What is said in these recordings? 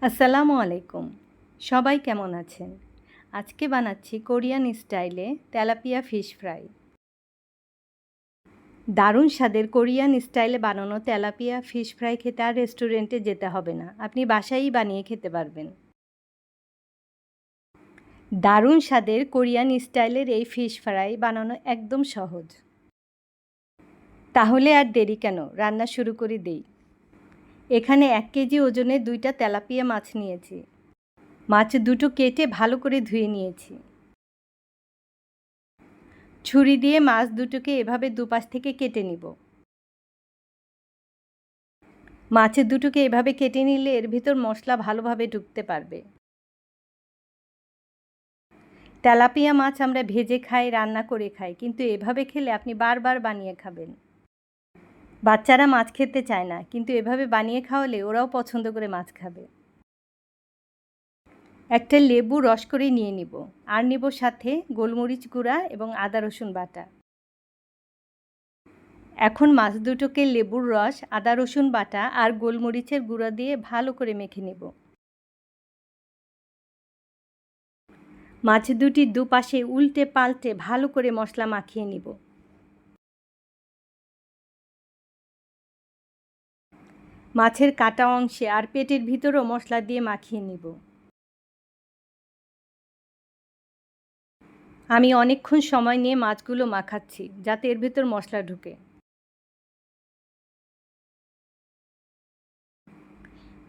আসসালামু আলাইকুম। সবাই কেমন আছেন? আজকে বানাচ্ছি কোরিয়ান স্টাইলে তেলাপিয়া ফিশ ফ্রাই। দারুণ স্বাদের কোরিয়ান স্টাইলে বানানো তেলাপিয়া ফিশ ফ্রাই খেতে আর রেস্টুরেন্টে যেতে হবে না। আপনি বাসায়ই বানিয়ে খেতে পারবেন। দারুণ স্বাদের কোরিয়ান স্টাইলের এই ফিশ ফ্রাই বানানো একদম সহজ। তাহলে আর দেরি কেন? রান্না শুরু করে দেই। এখানে ১ কেজি ওজনের ২টা তেলাপিয়া মাছ নিয়েছি। মাছ দুটো কেটে ভালো করে ধুয়ে নিয়েছি। ছুরি দিয়ে মাছ দুটোকে এভাবে দুপাশ থেকে কেটে নিব। মাছের দুটোকে এভাবে কেটে নিলে এর ভিতর মশলা ভালোভাবে ঢুকতে পারবে। তেলাপিয়া মাছ আমরা ভেজে খাই, রান্না করে খাই, কিন্তু এভাবে খেলে আপনি বারবার বানিয়ে খাবেন। বাচ্চারা মাছ খেতে চায় না, কিন্তু এভাবে বানিয়ে খাওয়ালে ওরাও পছন্দ করে মাছ খাবে। একটা লেবু রস করে নিয়ে নিব, আর নিব সাথে গোলমরিচ গুঁড়া এবং আদা রসুন বাটা। এখন মাছ দুটোকে লেবুর রস, আদা রসুন বাটা আর গোলমরিচের গুঁড়া দিয়ে ভালো করে মেখে নেব। মাছ দুটির দুপাশে উল্টে পাল্টে ভালো করে মশলা মাখিয়ে নিব। মাছের কাটা অংশে আর পেটের ভিতরও মশলা দিয়ে মাখিয়ে নিব। আমি অনেকক্ষণ সময় নিয়ে মাছগুলো মাখাচ্ছি, যাতে এর ভিতর মশলা ঢুকে।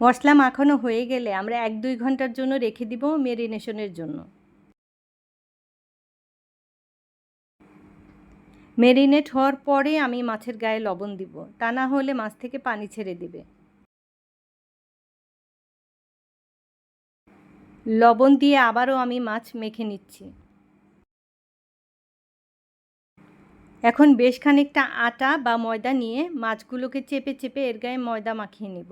মশলা মাখানো হয়ে গেলে আমরা ১-২ ঘন্টার জন্য রেখে দিব মেরিনেশনের জন্য। মেরিনেট হওয়ার পরে আমি মাছের গায়ে লবণ দিব, তা না হলে মাছ থেকে পানি ছেড়ে দিবে। লবণ দিয়ে আবারও আমি মাছ মেখে নিচ্ছি। এখন বেশ খানিকটা আটা বা ময়দা নিয়ে মাছগুলোকে চেপে চেপে এর গায়ে ময়দা মাখিয়ে নিব।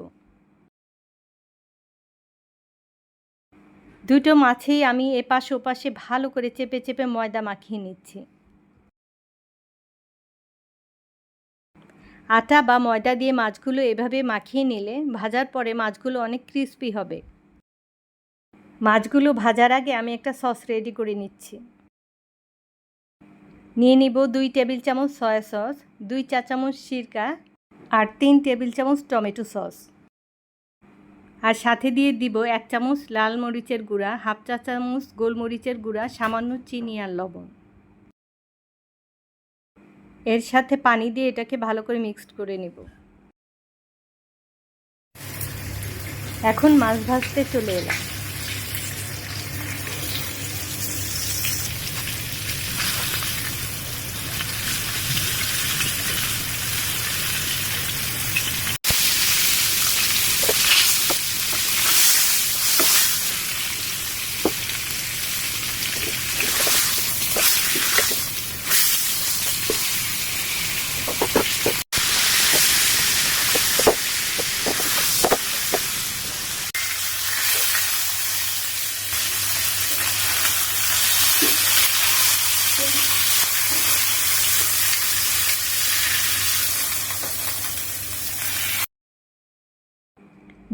দুটো মাছেই আমি এপাশ ওপাশে ভালো করে চেপে চেপে ময়দা মাখিয়ে নিচ্ছি। আটা বা ময়দা দিয়ে মাছগুলো এভাবে মাখিয়ে নিলে ভাজার পরে মাছগুলো অনেক ক্রিস্পি হবে। মাছগুলো ভাজার আগে আমি একটা সস রেডি করে নিচ্ছি। নিয়ে নিব ২ টেবিল চামচ সয়া সস, ২ চা চামচ সিরকা আর ৩ টেবিল চামচ টমেটো সস। আর সাথে দিয়ে দিব ১ চামচ লাল মরিচের গুঁড়া, হাফ চা চামচ গোলমরিচের গুঁড়া, সামান্য চিনি আর লবণ। এর সাথে পানি দিয়ে এটাকে ভালো করে মিক্সড করে নেব। এখন মাছ ভাজতে চলে এলাম।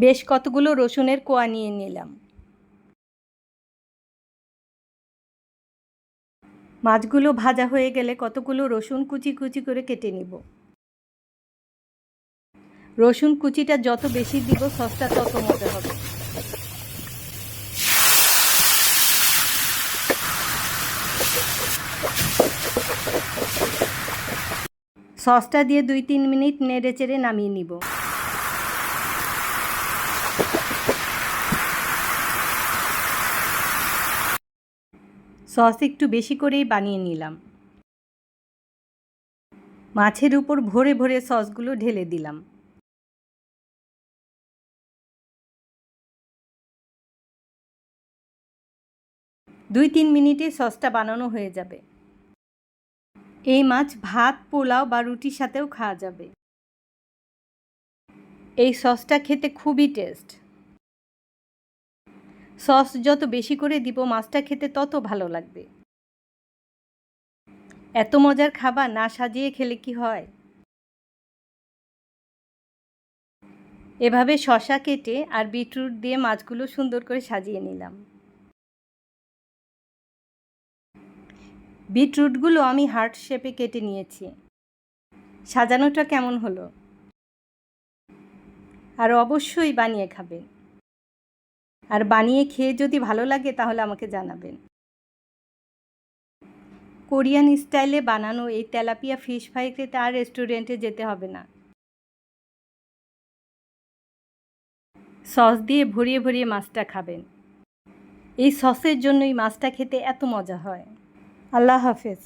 বেশ কতগুলো রসুনের কোয়া নিয়ে নিলাম। মাছগুলো ভাজা হয়ে গেলে কতগুলো রসুন কুচি কুচি করে কেটে নিব। রসুন কুচিটা যত বেশি দিব সসটা তত মজা হবে। সসটা দিয়ে ২-৩ মিনিট নেড়ে চেড়ে নামিয়ে নিব। সস একটু বেশি করেই বানিয়ে নিলাম। মাছের উপর ভরে ভরে সসগুলো ঢেলে দিলাম। ২-৩ মিনিটে সসটা বানানো হয়ে যাবে। এই মাছ ভাত, পোলাও বা রুটির সাথেও খাওয়া যাবে। এই সসটা খেতে খুবই টেস্ট। সস যত বেশি করে দিব মাছটা খেতে তত ভালো লাগবে। এত মজার খাবার না সাজিয়ে খেলে কি হয়? এভাবে শসা কেটে আর বিটরুট দিয়ে মাছগুলো সুন্দর করে সাজিয়ে নিলাম। বিটরুটগুলো আমি হার্ট শেপে কেটে নিয়েছি। সাজানোটা কেমন হলো? আর অবশ্যই বানিয়ে খাবেন। আর বানিয়ে খেয়ে যদি ভালো লাগে তাহলে আমাকে জানাবেন। কোরিয়ান স্টাইলে বানানো এই তেলাপিয়া ফিশ ফ্রাই খেতে আর রেস্টুরেন্টে যেতে হবে না। সস দিয়ে ভরিয়ে ভরিয়ে মাছটা খাবেন। এই সসের জন্যই মাছটা খেতে এত মজা হয়। আল্লাহ হাফেজ।